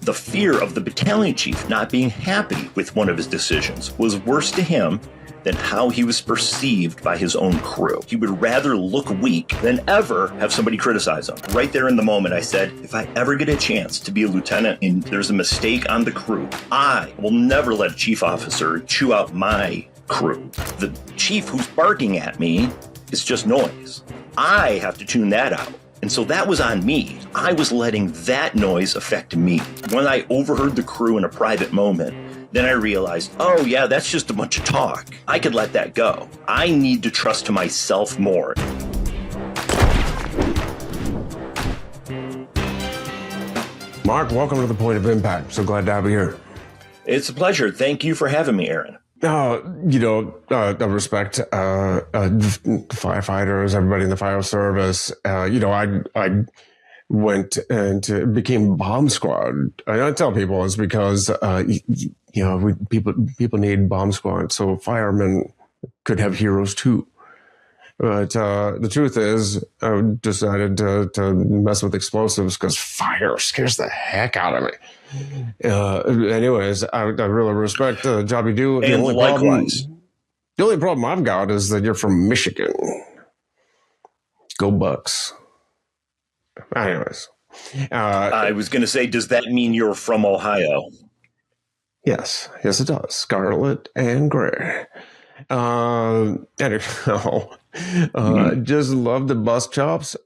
The fear of the battalion chief not being happy with one of his decisions was worse to him than how he was perceived by his own crew. He would rather look weak than ever have somebody criticize him. Right there in the moment, I said, if I ever get a chance to be a lieutenant and there's a mistake on the crew, I will never let a chief officer chew out my crew. The chief who's barking at me is just noise. I have to tune that out. And so that was on me. I was letting that noise affect me. When I overheard the crew in a private moment, then I realized, oh yeah, that's just a bunch of talk. I could let that go. I need to trust to myself more. Mark, welcome to the Point of Impact. So glad to have you here. It's a pleasure. Thank you for having me, Aaron. I respect firefighters, everybody in the fire service. I went and became bomb squad. I tell people it's because people need bomb squad, so firemen could have heroes too. But the truth is, I decided to mess with explosives because fire scares the heck out of me. Anyways, I really respect the job you do. And likewise. The only problem I've got is that you're from Michigan. Go Bucks. Anyways. I was going to say, does that mean you're from Ohio? Yes, it does. Scarlet and gray. Just love the bus chops.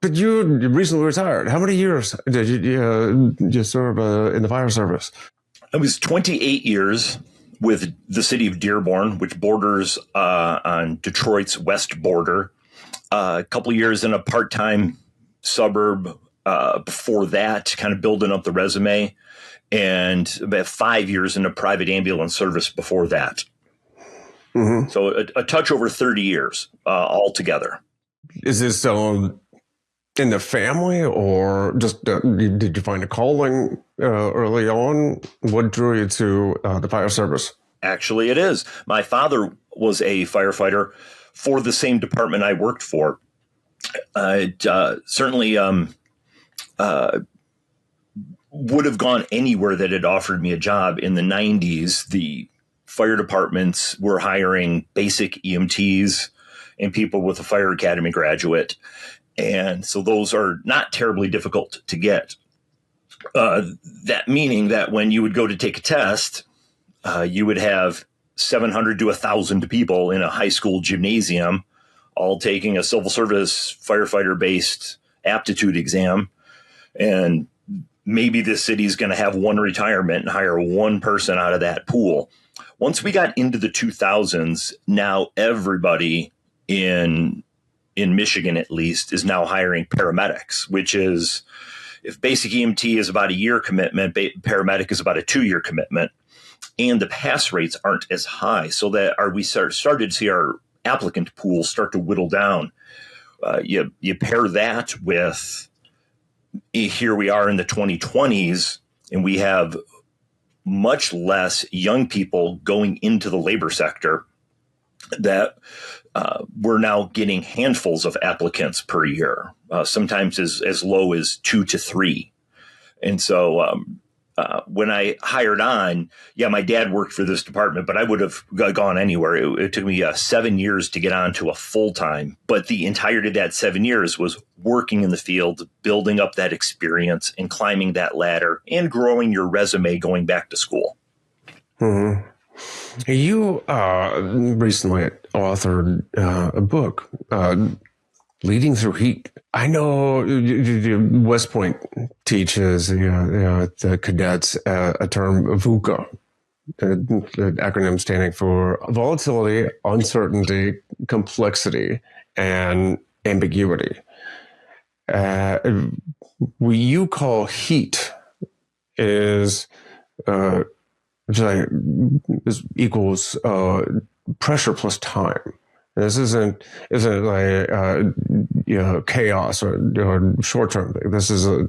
But you recently retired. How many years did you serve in the fire service? I was 28 years with the city of Dearborn, which borders on Detroit's west border. A couple of years in a part-time suburb before that, kind of building up the resume, and about 5 years in a private ambulance service before that. Mm-hmm. So a touch over 30 years altogether. Is this in the family, or just did you find a calling early on? What drew you to the fire service? Actually, it is. My father was a firefighter for the same department I worked for. Certainly would have gone anywhere that had offered me a job. In the 90s, the fire departments were hiring basic EMTs and people with a fire academy graduate. And so those are not terribly difficult to get. That meaning that when you would go to take a test, you would have 700 to 1,000 people in a high school gymnasium, all taking a civil service firefighter-based aptitude exam. And maybe the city's going to have one retirement and hire one person out of that pool. Once we got into the 2000s, now everybody in Michigan, at least, is now hiring paramedics, which is, if basic EMT is about a year commitment, paramedic is about a 2-year commitment. And the pass rates aren't as high, so that we started to see our applicant pool start to whittle down. You pair that with, here we are in the 2020s, and we have much less young people going into the labor sector, that we're now getting handfuls of applicants per year, sometimes as low as 2 to 3. And so when I hired on, my dad worked for this department, but I would have gone anywhere. It took me 7 years to get on to a full-time, but the entirety of that 7 years was working in the field, building up that experience and climbing that ladder and growing your resume going back to school. Mm-hmm. You recently authored a book, Leading Through Heat. I know West Point teaches the cadets a term VUCA, the acronym standing for volatility, uncertainty, complexity, and ambiguity. What you call heat is this equals pressure plus time. This isn't like chaos or short term thing. This is a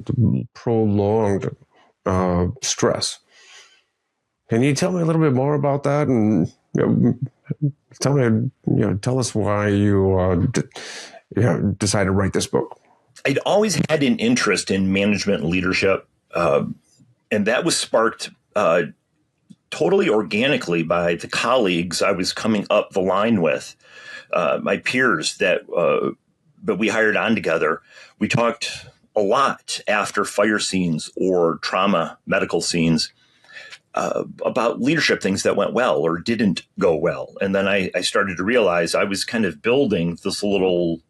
prolonged stress. Can you tell me a little bit more about that, and tell us why you decided to write this book? I'd always had an interest in management and leadership. And that was sparked totally organically by the colleagues I was coming up the line with, my peers that we hired on together. We talked a lot after fire scenes or trauma medical scenes about leadership things that went well or didn't go well. And then I started to realize I was kind of building this little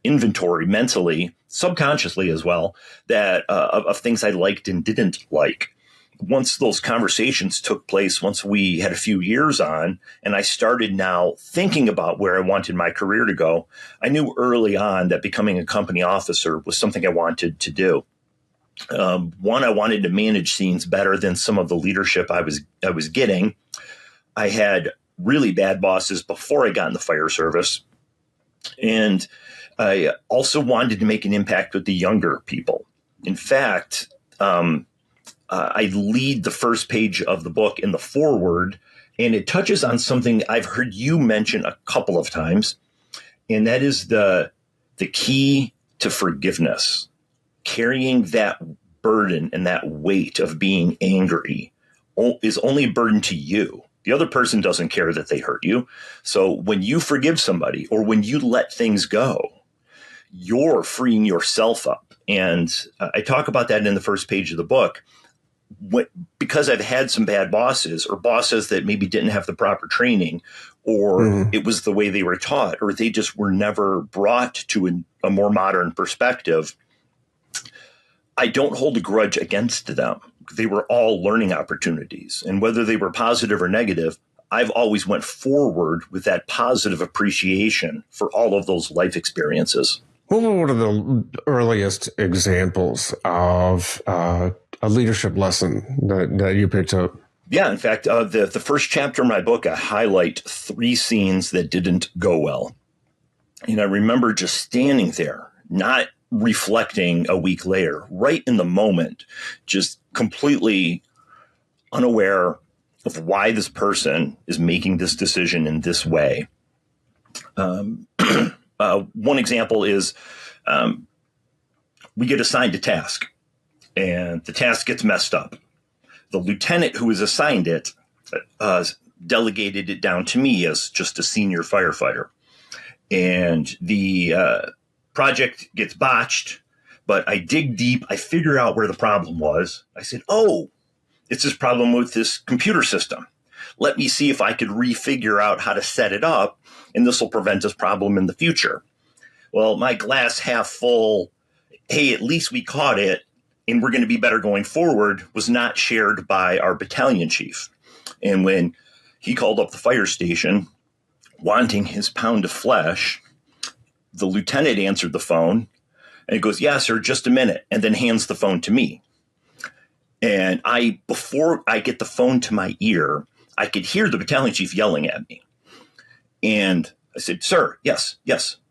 inventory mentally, subconsciously as well, that of things I liked and didn't like. Once those conversations took place, once we had a few years on, and I started now thinking about where I wanted my career to go, I knew early on that becoming a company officer was something I wanted to do. One, I wanted to manage scenes better than some of the leadership I was getting. I had really bad bosses before I got in the fire service. And I also wanted to make an impact with the younger people. In fact, I lead the first page of the book in the foreword, and it touches on something I've heard you mention a couple of times, and that is the key to forgiveness. Carrying that burden and that weight of being angry is only a burden to you. The other person doesn't care that they hurt you. So when you forgive somebody or when you let things go, you're freeing yourself up. And I talk about that in the first page of the book. Because I've had some bad bosses or bosses that maybe didn't have the proper training, or it was the way they were taught, or they just were never brought to a more modern perspective, I don't hold a grudge against them. They were all learning opportunities. And whether they were positive or negative, I've always went forward with that positive appreciation for all of those life experiences. What were one of the earliest examples of a leadership lesson that you picked up? Yeah, in fact, the first chapter of my book, I highlight 3 scenes that didn't go well. And I remember just standing there, not reflecting a week later, right in the moment, just completely unaware of why this person is making this decision in this way. One example is we get assigned a task, and the task gets messed up. The lieutenant who was assigned it delegated it down to me as just a senior firefighter. And the project gets botched, but I dig deep. I figure out where the problem was. I said, oh, it's this problem with this computer system. Let me see if I could refigure out how to set it up, and this will prevent this problem in the future. Well, my glass half full, hey, at least we caught it, and we're going to be better going forward, was not shared by our battalion chief. And when he called up the fire station wanting his pound of flesh, the lieutenant answered the phone, and he goes, yeah, sir, just a minute, and then hands the phone to me. And before I get the phone to my ear, I could hear the battalion chief yelling at me. And I said, sir, yes,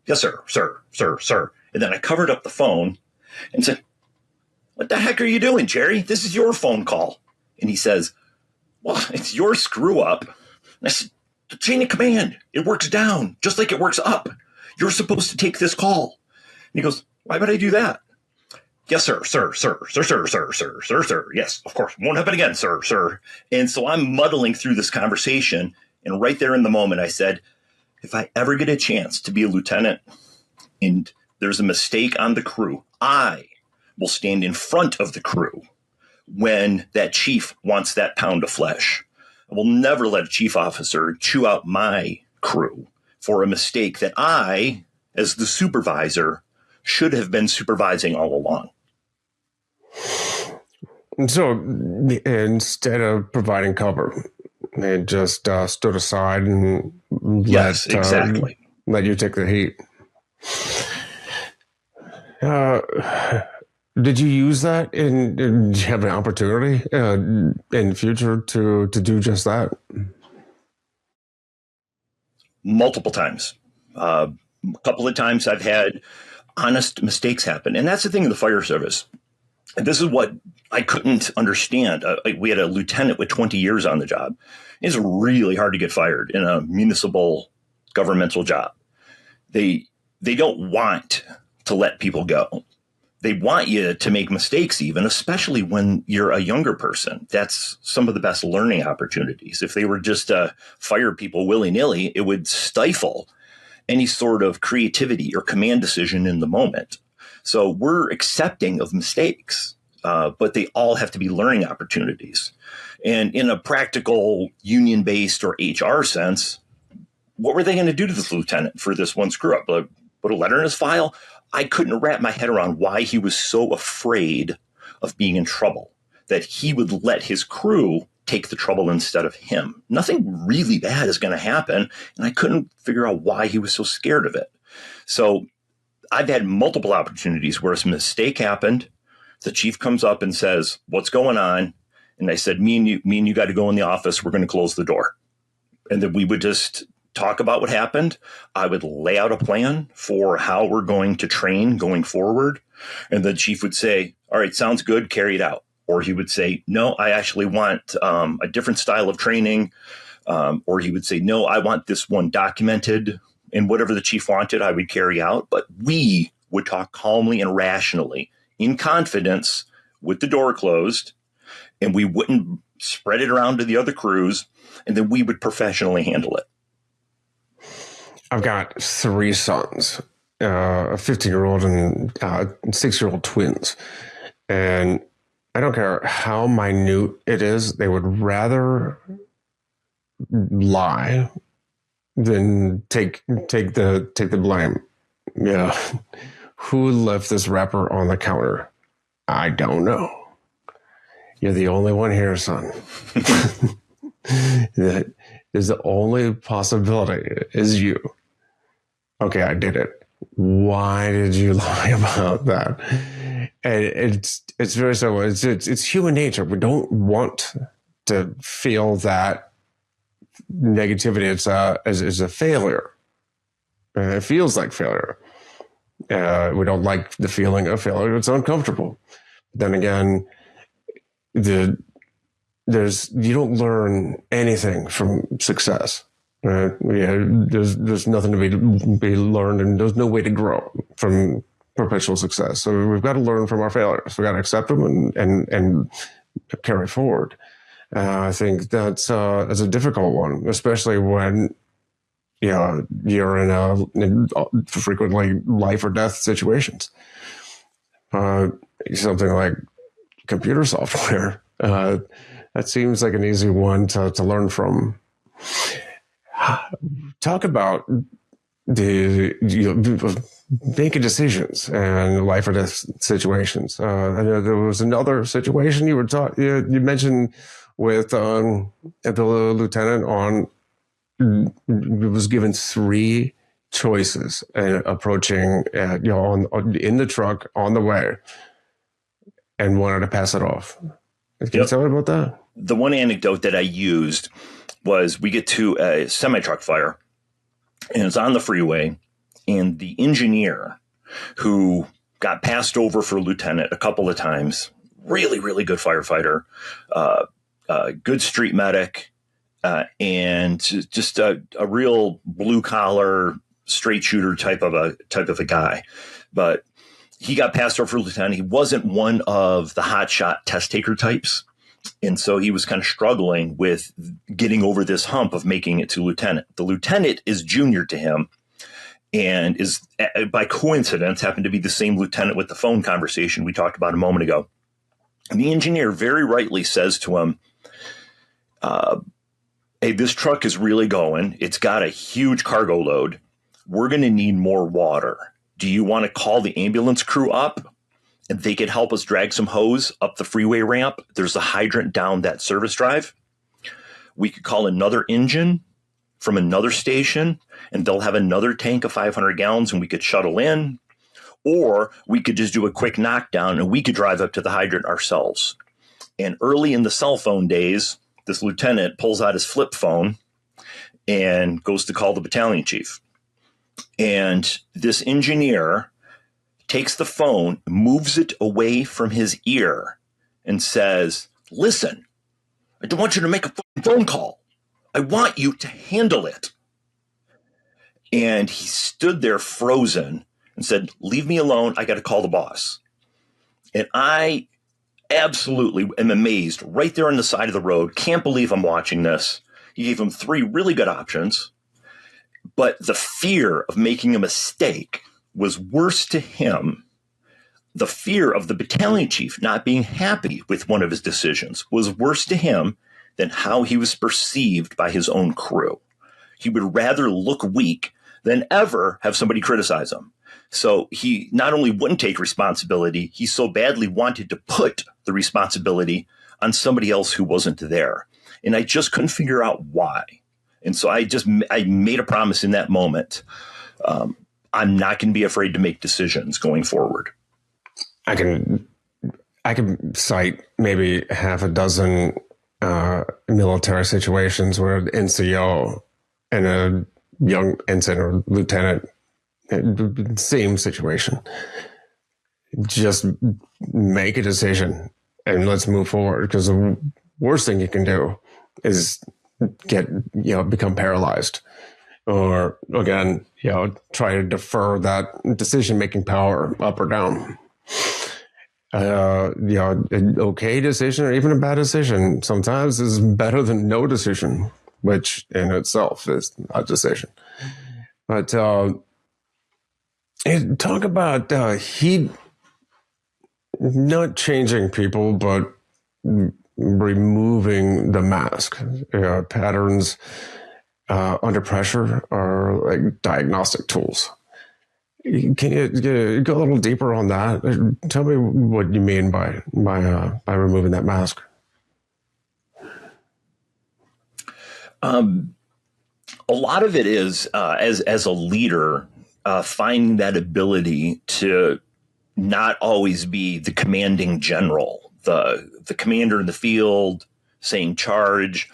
sir, sir. And then I covered up the phone and said, what the heck are you doing, Jerry? This is your phone call. And he says, well, it's your screw up. And I said, the chain of command, it works down just like it works up. You're supposed to take this call. And he goes, why would I do that? Yes, sir. Yes, of course. Won't happen again, sir. And so I'm muddling through this conversation. And right there in the moment, I said, if I ever get a chance to be a lieutenant and there's a mistake on the crew, I will stand in front of the crew when that chief wants that pound of flesh. I will never let a chief officer chew out my crew for a mistake that I, as the supervisor, should have been supervising all along. And so instead of providing cover, they just stood aside and let you take the heat. Did you use that did you have an opportunity in the future to do just that? Multiple times. A couple of times I've had honest mistakes happen. And that's the thing in the fire service. And this is what I couldn't understand. We had a lieutenant with 20 years on the job. It's really hard to get fired in a municipal governmental job. They don't want to let people go. They want you to make mistakes, even, especially when you're a younger person. That's some of the best learning opportunities. If they were just fire people willy-nilly, it would stifle any sort of creativity or command decision in the moment. So we're accepting of mistakes, but they all have to be learning opportunities. And in a practical union-based or HR sense, what were they going to do to this lieutenant for this one screw up? Put a letter in his file? I couldn't wrap my head around why he was so afraid of being in trouble, that he would let his crew take the trouble instead of him. Nothing really bad is going to happen, and I couldn't figure out why he was so scared of it. So I've had multiple opportunities where a mistake happened. The chief comes up and says, "What's going on?" And I said, me and you got to go in the office. We're going to close the door. And then we would just talk about what happened. I would lay out a plan for how we're going to train going forward. And the chief would say, "All right, sounds good, carry it out." Or he would say, "No, I actually want a different style of training." Or he would say, "No, I want this one documented." And whatever the chief wanted, I would carry out. But we would talk calmly and rationally, in confidence, with the door closed, and we wouldn't spread it around to the other crews, and then we would professionally handle it. I've got 3 sons, a 15-year-old and 6-year-old twins. And I don't care how minute it is, they would rather lie than take the blame. Yeah. Who left this wrapper on the counter? I don't know. You're the only one here, son. That is the only possibility is you. Okay, I did it. Why did you lie about that? And it's very simple. It's human nature. We don't want to feel that negativity. It's a failure. And it feels like failure. We don't like the feeling of failure. It's uncomfortable. Then again, you don't learn anything from success. Right? Yeah, there's nothing to be learned, and there's no way to grow from perpetual success. So we've got to learn from our failures. We've got to accept them and carry forward. I think that's a difficult one, especially when you're in frequently life or death situations. Something like computer software. That seems like an easy one to learn from. Talk about making decisions and life or death situations. I know there was another situation you mentioned with the lieutenant was given 3 choices approaching in the truck on the way, and wanted to pass it off. Can you tell me about that? The one anecdote that I used was we get to a semi-truck fire, and it's on the freeway, and the engineer who got passed over for lieutenant a couple of times, really, really good firefighter, good street medic, and just a real blue-collar, straight-shooter type of a guy. But he got passed over for lieutenant. He wasn't one of the hotshot test-taker types. And so he was kind of struggling with getting over this hump of making it to lieutenant. The lieutenant is junior to him and is, by coincidence, happened to be the same lieutenant with the phone conversation we talked about a moment ago. And the engineer very rightly says to him, "Hey, this truck is really going. It's got a huge cargo load. We're going to need more water. Do you want to call the ambulance crew up? And they could help us drag some hose up the freeway ramp. There's a hydrant down that service drive. We could call another engine from another station, and they'll have another tank of 500 gallons, and we could shuttle in. Or we could just do a quick knockdown, and we could drive up to the hydrant ourselves." And early in the cell phone days, this lieutenant pulls out his flip phone and goes to call the battalion chief. And this engineer takes the phone, moves it away from his ear, and says, "Listen, I don't want you to make a phone call. I want you to handle it." And he stood there frozen and said, "Leave me alone. I got to call the boss." And I absolutely am amazed right there on the side of the road. Can't believe I'm watching this. He gave him 3 really good options, but the fear of making a mistake was worse to him. The fear of the battalion chief not being happy with one of his decisions was worse to him than how he was perceived by his own crew. He would rather look weak than ever have somebody criticize him. So he not only wouldn't take responsibility, he so badly wanted to put the responsibility on somebody else who wasn't there. And I just couldn't figure out why. And so I made a promise in that moment. I'm not going to be afraid to make decisions going forward. I can cite maybe half a dozen military situations where the NCO and a young ensign or lieutenant, same situation, just make a decision and let's move forward, because the worst thing you can do is become paralyzed, or again, try to defer that decision-making power up or down. An okay decision or even a bad decision sometimes is better than no decision, which in itself is a decision. But talk about he not changing people, but removing the mask. Patterns under pressure are like diagnostic tools. Can you go a little deeper on that? Tell me what you mean by removing that mask. A lot of it is as a leader, finding that ability to not always be the commanding general, the commander in the field saying charge.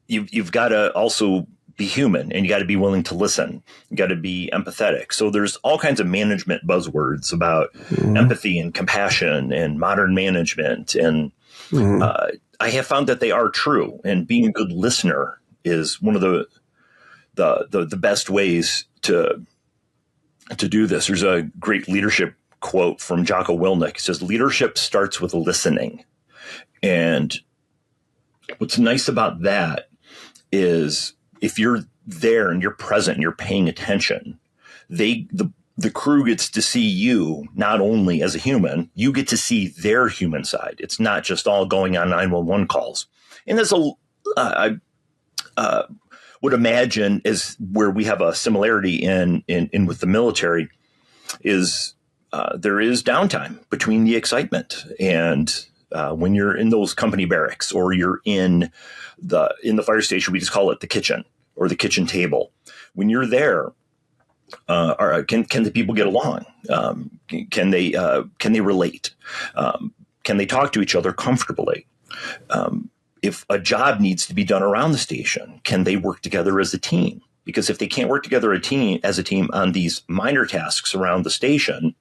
You've got to also be human, and you got to be willing to listen. You got to be empathetic. So there's all kinds of management buzzwords about empathy and compassion and modern management. And I have found that they are true. And being a good listener is one of the best ways to do this. There's a great leadership quote from Jocko Willink. It says, leadership starts with listening. And what's nice about that is if you're there and you're present and you're paying attention, the crew gets to see you not only as a human, you get to see their human side. It's not just all going on 911 calls. And there's I would imagine is where we have a similarity in with the military is there is downtime between the excitement and when you're in those company barracks or you're in the fire station. We just call it the kitchen or the kitchen table. When you're there, can the people get along? Can they relate? Can they talk to each other comfortably? If a job needs to be done around the station, can they work together as a team? Because if they can't work together as a team on these minor tasks around the station,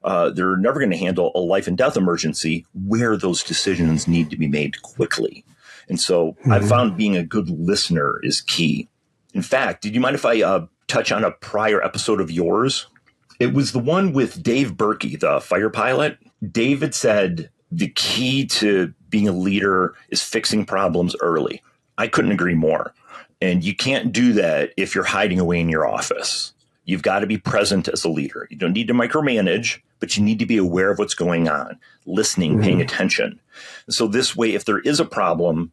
they're never going to handle a life and death emergency where those decisions need to be made quickly. And so I've found being a good listener is key. In fact, did you mind if I touch on a prior episode of yours? It was the one with Dave Berkey, the fighter pilot. David said the key to being a leader is fixing problems early. I couldn't agree more. And you can't do that if you're hiding away in your office. You've got to be present as a leader. You don't need to micromanage, but you need to be aware of what's going on, listening, paying attention. So this way, if there is a problem,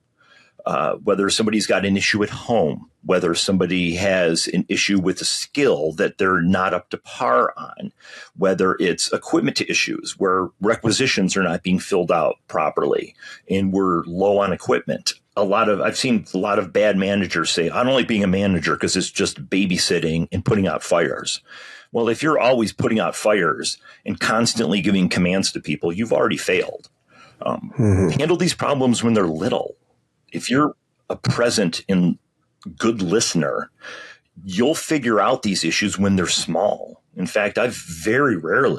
whether somebody's got an issue at home, whether somebody has an issue with a skill that they're not up to par on, whether it's equipment issues where requisitions are not being filled out properly and we're low on equipment. I've seen a lot of bad managers say, I don't like being a manager because it's just babysitting and putting out fires. Well, if you're always putting out fires and constantly giving commands to people, you've already failed. Handle these problems when they're little. If you're a present and good listener, you'll figure out these issues when they're small. In fact, I've never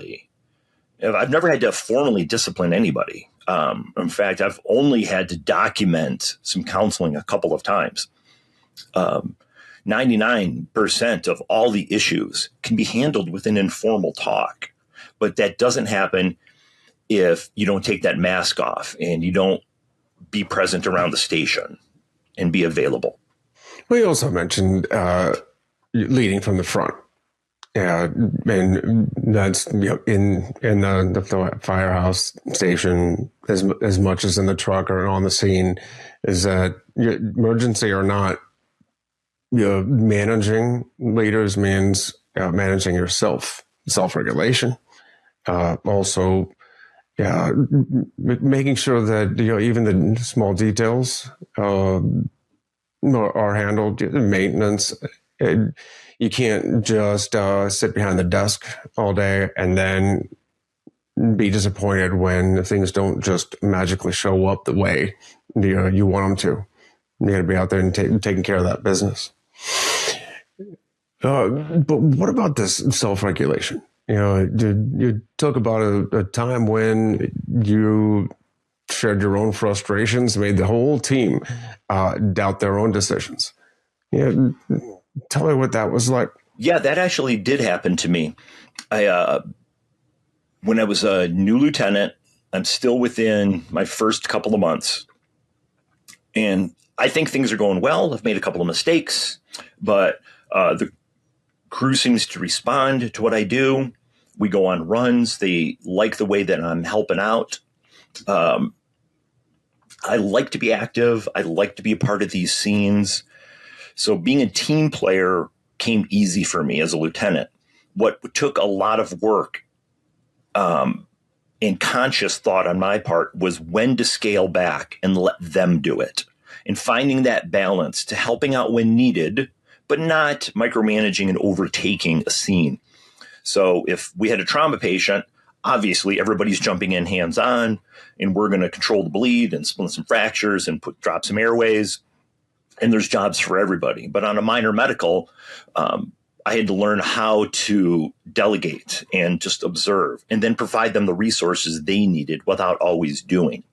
had to formally discipline anybody. In fact, I've only had to document some counseling a couple of times. 99% of all the issues can be handled with an informal talk, but that doesn't happen if you don't take that mask off and you don't be present around the station and be available. We also mentioned leading from the front. Yeah, and that's in the firehouse station as much as in the truck or on the scene, is that emergency or not, managing leaders means managing yourself, self-regulation. Also, making sure that even the small details are handled, maintenance. You can't just sit behind the desk all day and then be disappointed when things don't just magically show up the way you want them to. You got to be out there and taking care of that business. But what about this self-regulation? You talk about a time when you shared your own frustrations, made the whole team doubt their own decisions. Tell me what that was like. Yeah, that actually did happen to me. When I was a new lieutenant, I'm still within my first couple of months. And I think things are going well. I've made a couple of mistakes, but the crew seems to respond to what I do. We go on runs. They like the way that I'm helping out. I like to be active. I like to be a part of these scenes. So being a team player came easy for me as a lieutenant. What took a lot of work and conscious thought on my part was when to scale back and let them do it, and finding that balance to helping out when needed, but not micromanaging and overtaking a scene. So if we had a trauma patient, obviously everybody's jumping in hands on, and we're going to control the bleed and split some fractures and drop some airways. And there's jobs for everybody. But on a minor medical, I had to learn how to delegate and just observe and then provide them the resources they needed without always doing.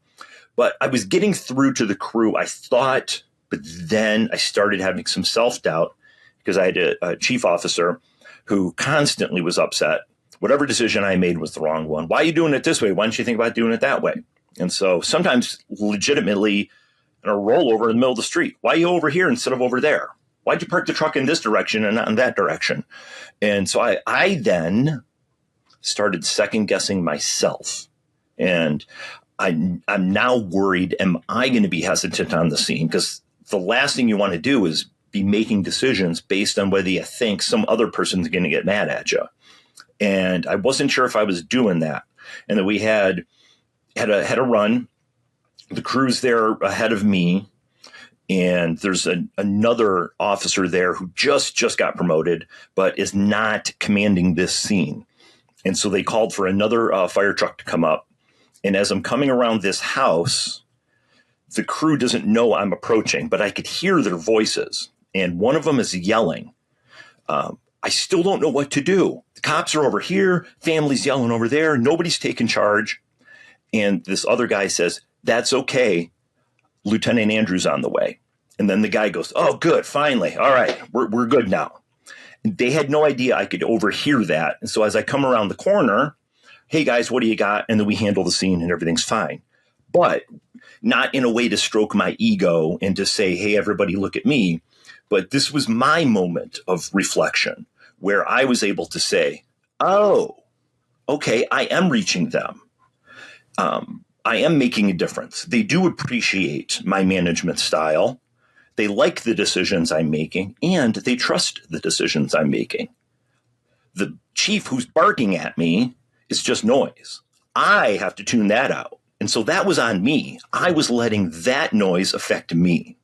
But I was getting through to the crew, I thought, but then I started having some self-doubt because I had a chief officer who constantly was upset. Whatever decision I made was the wrong one. Why are you doing it this way? Why don't you think about doing it that way? And so sometimes legitimately, in a rollover in the middle of the street. Why are you over here instead of over there? Why'd you park the truck in this direction and not in that direction? And so I then started second guessing myself. And I'm now worried, am I going to be hesitant on the scene? Because the last thing you want to do is be making decisions based on whether you think some other person's going to get mad at you. And I wasn't sure if I was doing that. And then we had a run. The crew's there ahead of me, and there's another officer there who just got promoted, but is not commanding this scene. And so they called for another fire truck to come up. And as I'm coming around this house, the crew doesn't know I'm approaching, but I could hear their voices. And one of them is yelling, I still don't know what to do. The cops are over here. Family's yelling over there. Nobody's taking charge. And this other guy says, that's okay. Lieutenant Andrews on the way. And then the guy goes, oh, good. Finally. All right. We're good now. And they had no idea I could overhear that. And so as I come around the corner, hey, guys, what do you got? And then we handle the scene and everything's fine. But not in a way to stroke my ego and to say, hey, everybody, look at me. But this was my moment of reflection where I was able to say, oh, okay, I am reaching them. I am making a difference. They do appreciate my management style. They like the decisions I'm making, and they trust the decisions I'm making. The chief who's barking at me is just noise. I have to tune that out. And so that was on me. I was letting that noise affect me.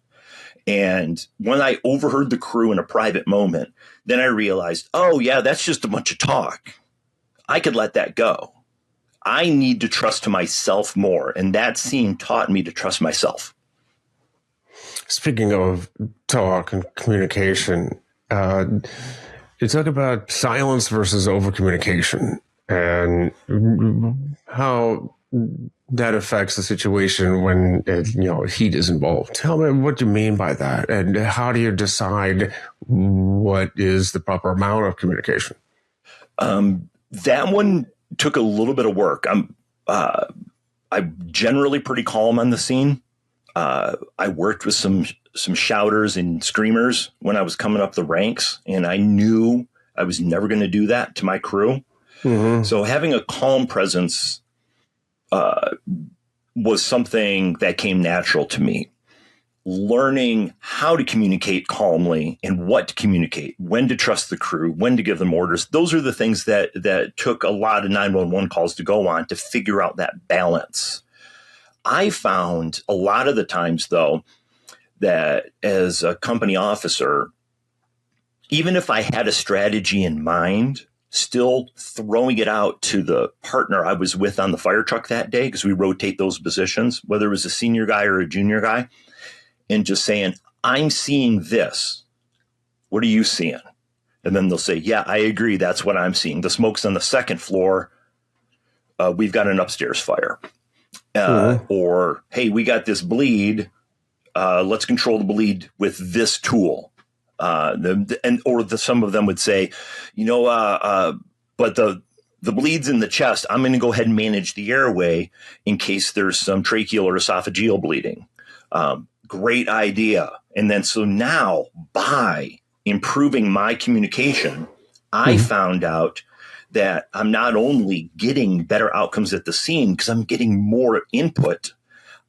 And when I overheard the crew in a private moment, then I realized, oh, yeah, that's just a bunch of talk. I could let that go. I need to trust myself more. And that scene taught me to trust myself. Speaking of talk and communication, you talk about silence versus over-communication and how that affects the situation when heat is involved. Tell me what you mean by that, and how do you decide what is the proper amount of communication? That one took a little bit of work. I'm I'm generally pretty calm on the scene. I worked with some shouters and screamers when I was coming up the ranks, and I knew I was never going to do that to my crew. Mm-hmm. So having a calm presence was something that came natural to me. Learning how to communicate calmly and what to communicate, when to trust the crew, when to give them orders. Those are the things that took a lot of 911 calls to go on to figure out that balance. I found a lot of the times, though, that as a company officer, even if I had a strategy in mind, still throwing it out to the partner I was with on the fire truck that day, because we rotate those positions, whether it was a senior guy or a junior guy, and just saying, I'm seeing this. What are you seeing? And then they'll say, yeah, I agree. That's what I'm seeing. The smoke's on the second floor. We've got an upstairs fire. Or, hey, we got this bleed. Let's control the bleed with this tool. Some of them would say, but the bleed's in the chest. I'm going to go ahead and manage the airway in case there's some tracheal or esophageal bleeding. Great idea. And then so now by improving my communication, I found out that I'm not only getting better outcomes at the scene because I'm getting more input,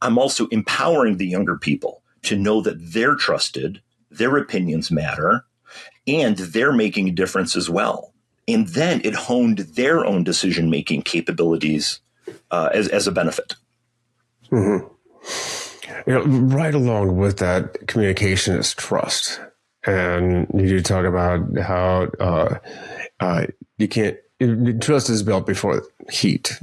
I'm also empowering the younger people to know that they're trusted, their opinions matter, and they're making a difference as well. And then it honed their own decision-making capabilities as a benefit. Mm-hmm. Right along with that, communication is trust. And you talk about how trust is built before heat.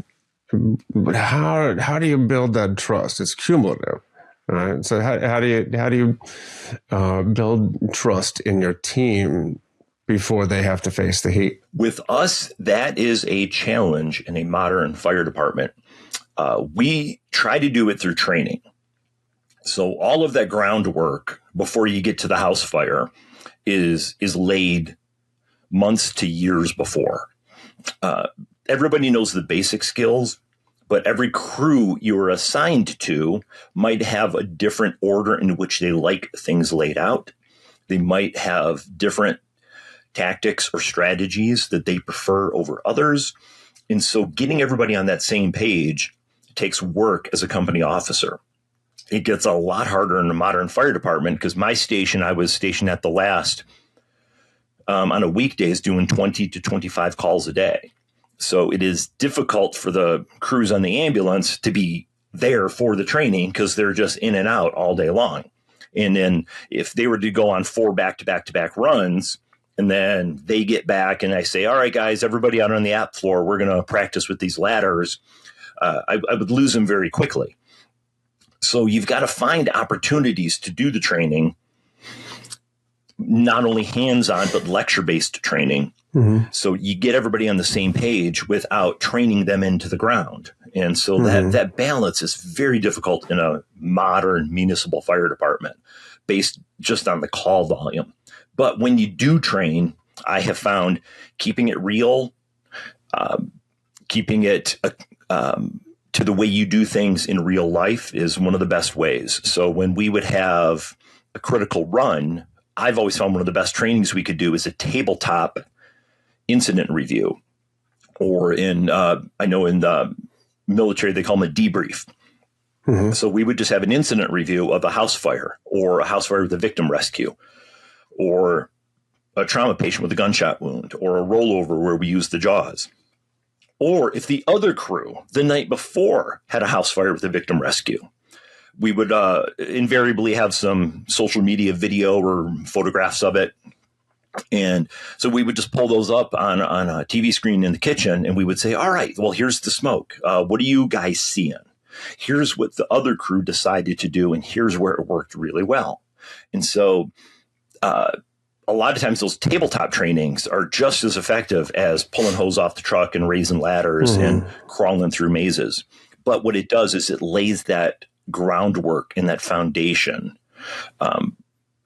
But how do you build that trust? It's cumulative, right? So how do you build trust in your team before they have to face the heat? With us, that is a challenge in a modern fire department. We try to do it through training. So all of that groundwork before you get to the house fire is laid months to years before. Everybody knows the basic skills, but every crew you are assigned to might have a different order in which they like things laid out. They might have different tactics or strategies that they prefer over others. And so getting everybody on that same page takes work as a company officer. It gets a lot harder in the modern fire department because my station, I was stationed at the last on a weekdays doing 20 to 25 calls a day. So it is difficult for the crews on the ambulance to be there for the training because they're just in and out all day long. And then if they were to go on 4 back-to-back runs, and then they get back and I say, all right, guys, everybody out on the app floor, we're going to practice with these ladders. I would lose them very quickly. So you've got to find opportunities to do the training, not only hands-on, but lecture-based training. Mm-hmm. So you get everybody on the same page without training them into the ground. And so that balance is very difficult in a modern municipal fire department based just on the call volume. But when you do train, I have found keeping it real, keeping it to the way you do things in real life is one of the best ways. So when we would have a critical run, I've always found one of the best trainings we could do is a tabletop incident review, or I know in the military, they call them a debrief. Mm-hmm. So we would just have an incident review of a house fire or a house fire with a victim rescue, or a trauma patient with a gunshot wound, or a rollover where we use the jaws. Or if the other crew the night before had a house fire with a victim rescue, we would invariably have some social media video or photographs of it. And so we would just pull those up on a TV screen in the kitchen, and we would say, all right, well, here's the smoke. What are you guys seeing? Here's what the other crew decided to do, and here's where it worked really well. And so a lot of times those tabletop trainings are just as effective as pulling hose off the truck and raising ladders and crawling through mazes. But what it does is it lays that groundwork and that foundation.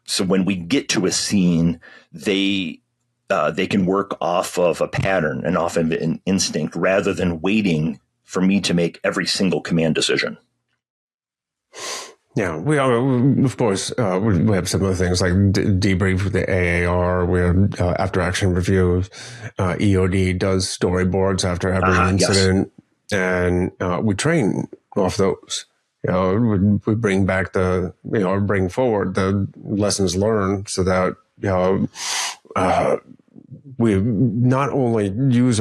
So when we get to a scene, they can work off of a pattern and off of an instinct rather than waiting for me to make every single command decision. Yeah, we are, of course, we have some other things like debrief with the AAR. We have after action reviews. EOD does storyboards after every incident, yes. And we train off those. We bring back bring forward the lessons learned so that, we not only use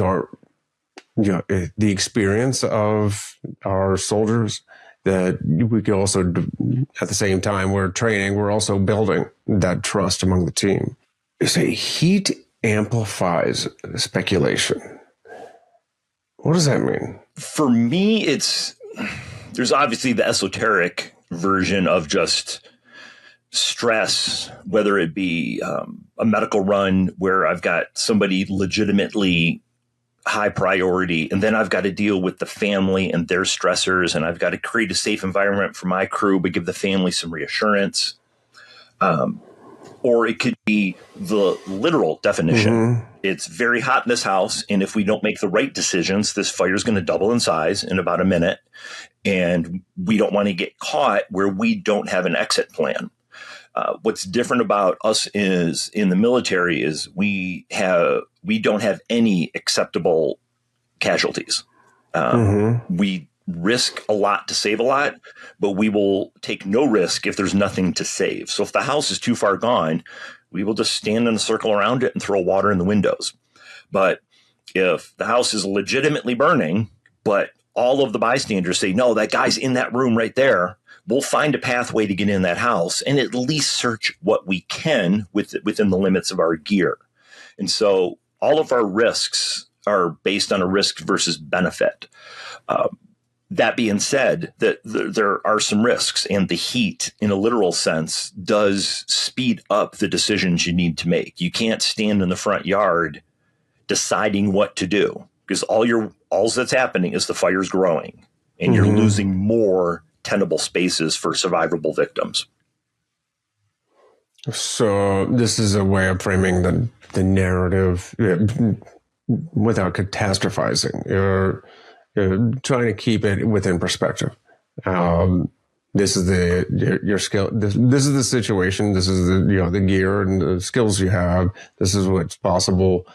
the experience of our soldiers, that we could also, at the same time we're training, we're also building that trust among the team. You say heat amplifies speculation. What does that mean? For me, there's obviously the esoteric version of just stress, whether it be a medical run where I've got somebody legitimately high priority, and then I've got to deal with the family and their stressors, and I've got to create a safe environment for my crew, but give the family some reassurance. Or it could be the literal definition. Mm-hmm. It's very hot in this house, and if we don't make the right decisions, this fire is going to double in size in about a minute, and we don't want to get caught where we don't have an exit plan. What's different about us is in the military is we don't have any acceptable casualties. We risk a lot to save a lot, but we will take no risk if there's nothing to save. So if the house is too far gone, we will just stand in a circle around it and throw water in the windows. But if the house is legitimately burning, but all of the bystanders say, no, that guy's in that room right there, we'll find a pathway to get in that house and at least search what we can within the limits of our gear. And so all of our risks are based on a risk versus benefit. That being said, that there are some risks, and the heat, in a literal sense, does speed up the decisions you need to make. You can't stand in the front yard deciding what to do, because all that's happening is the fire's growing, and you're losing more tenable spaces for survivable victims. So this is a way of framing the narrative without catastrophizing. You're trying to keep it within perspective. This is your skill. This is the situation. This is the gear and the skills you have. This is what's possible,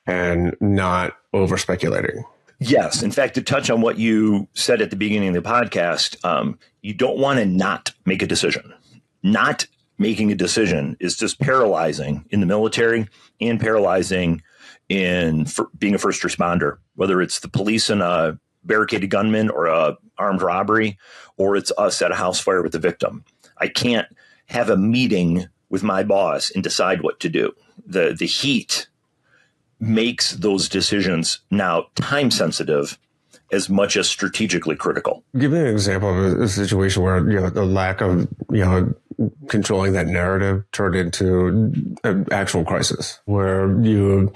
and not over speculating. Yes. In fact, to touch on what you said at the beginning of the podcast, you don't want to not make a decision. Not making a decision is just paralyzing in the military and paralyzing in being a first responder, whether it's the police and a barricaded gunman or a armed robbery, or it's us at a house fire with the victim. I can't have a meeting with my boss and decide what to do. The heat makes those decisions now time sensitive as much as strategically critical. Give me an example of a situation where the lack of controlling that narrative turned into an actual crisis, where you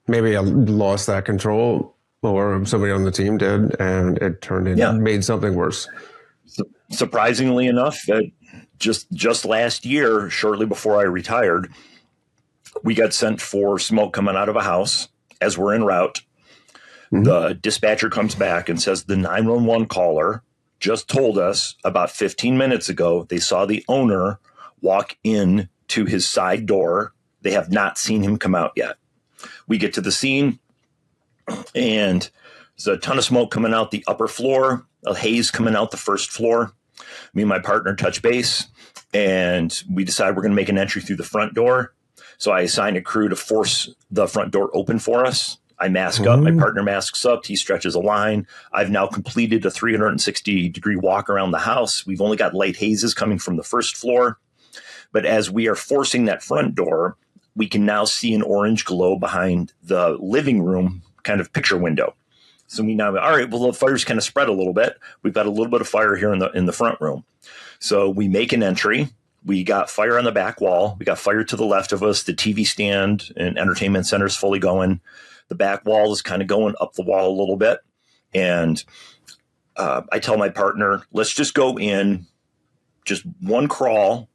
maybe lost that control, or somebody on the team did, and it turned into made something worse. Surprisingly enough, just last year, shortly before I retired, we got sent for smoke coming out of a house as we're en route. The dispatcher comes back and says the 911 caller just told us about 15 minutes ago they saw the owner walk in to his side door. They have not seen him come out yet. We get to the scene, and there's a ton of smoke coming out the upper floor, a haze coming out the first floor. Me and my partner touch base, and we decide we're going to make an entry through the front door. So I assign a crew to force the front door open for us. I mask up, my partner masks up, he stretches a line. I've now completed a 360-degree walk around the house. We've only got light hazes coming from the first floor. But as we are forcing that front door, we can now see an orange glow behind the living room kind of picture window. So we now, all right, well, the fire's kind of spread a little bit. We've got a little bit of fire here in the front room. So we make an entry. We got fire on the back wall. We got fire to the left of us. The TV stand and entertainment center is fully going. The back wall is kind of going up the wall a little bit. And I tell my partner, let's just go in, just one crawl.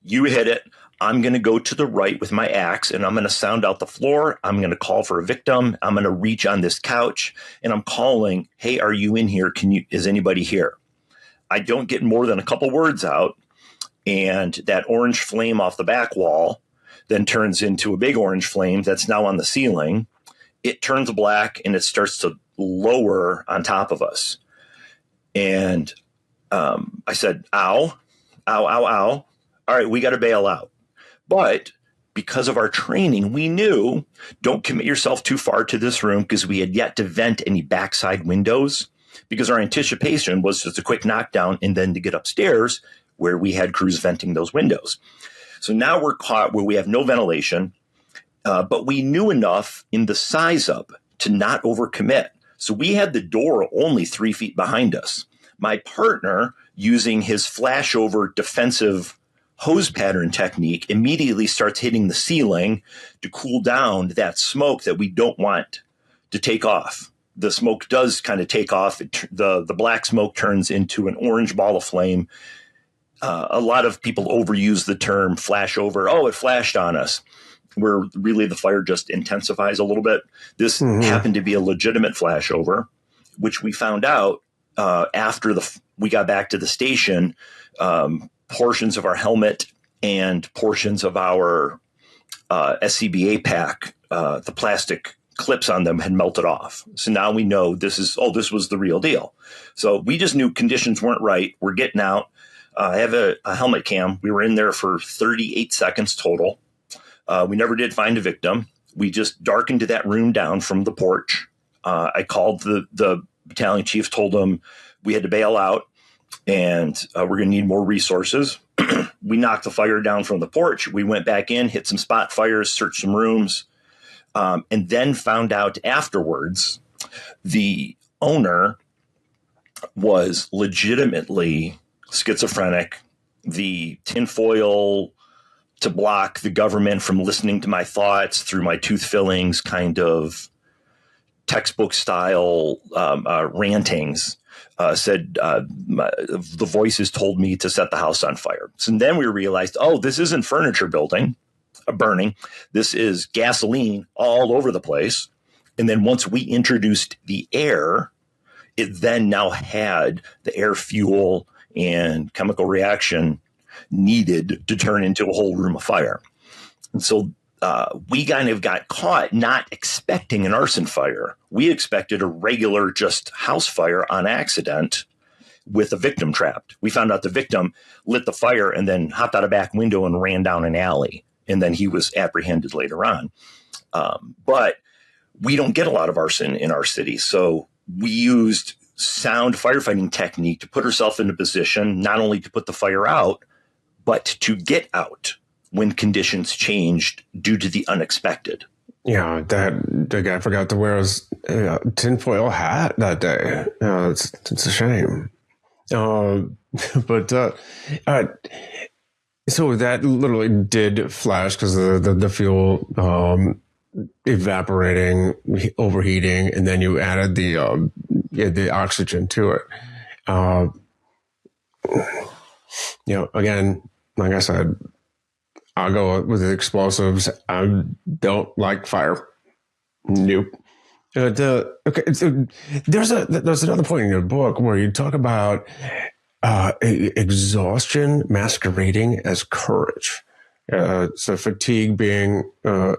You hit it. I'm going to go to the right with my axe and I'm going to sound out the floor. I'm going to call for a victim. I'm going to reach on this couch and I'm calling, hey, are you in here? Is anybody here? I don't get more than a couple words out. And that orange flame off the back wall then turns into a big orange flame that's now on the ceiling. It turns black and it starts to lower on top of us. And I said, ow, ow, ow, ow. All right, we got to bail out. But because of our training, we knew don't commit yourself too far to this room because we had yet to vent any backside windows because our anticipation was just a quick knockdown and then to get upstairs where we had crews venting those windows. So now we're caught where we have no ventilation, but we knew enough in the size up to not overcommit. So we had the door only 3 feet behind us. My partner, using his flashover defensive hose pattern technique, immediately starts hitting the ceiling to cool down that smoke that we don't want to take off. The smoke does kind of take off. The black smoke turns into an orange ball of flame. A lot of people overuse the term flashover. Oh, it flashed on us. Where really the fire just intensifies a little bit. This happened to be a legitimate flashover, which we found out after we got back to the station. Portions of our helmet and portions of our SCBA pack, the plastic clips on them had melted off. So now we know this was the real deal. So we just knew conditions weren't right. We're getting out. I have a helmet cam. We were in there for 38 seconds total. We never did find a victim. We just darkened that room down from the porch. I called the battalion chief, told him we had to bail out and we're going to need more resources. We knocked the fire down from the porch. We went back in, hit some spot fires, searched some rooms, and then found out afterwards the owner was legitimately schizophrenic. The tinfoil to block the government from listening to my thoughts through my tooth fillings kind of textbook style rantings said the voices told me to set the house on fire. So then we realized, this isn't furniture burning. This is gasoline all over the place. And then once we introduced the air, it then now had the air fuel and chemical reaction needed to turn into a whole room of fire. And so we kind of got caught not expecting an arson fire. We expected a regular just house fire on accident with a victim trapped. We found out the victim lit the fire and then hopped out a back window and ran down an alley. And then he was apprehended later on. But we don't get a lot of arson in our city. So we used sound firefighting technique to put ourselves in a position not only to put the fire out, but to get out when conditions changed due to the unexpected. Yeah, the guy forgot to wear his tinfoil hat that day. It's a shame. So that literally did flash because the fuel evaporating, overheating, and then you added the oxygen to it. Again, like I said, I'll go with the explosives. I don't like fire. Nope. Okay. So there's another point in your book where you talk about exhaustion masquerading as courage. So fatigue being a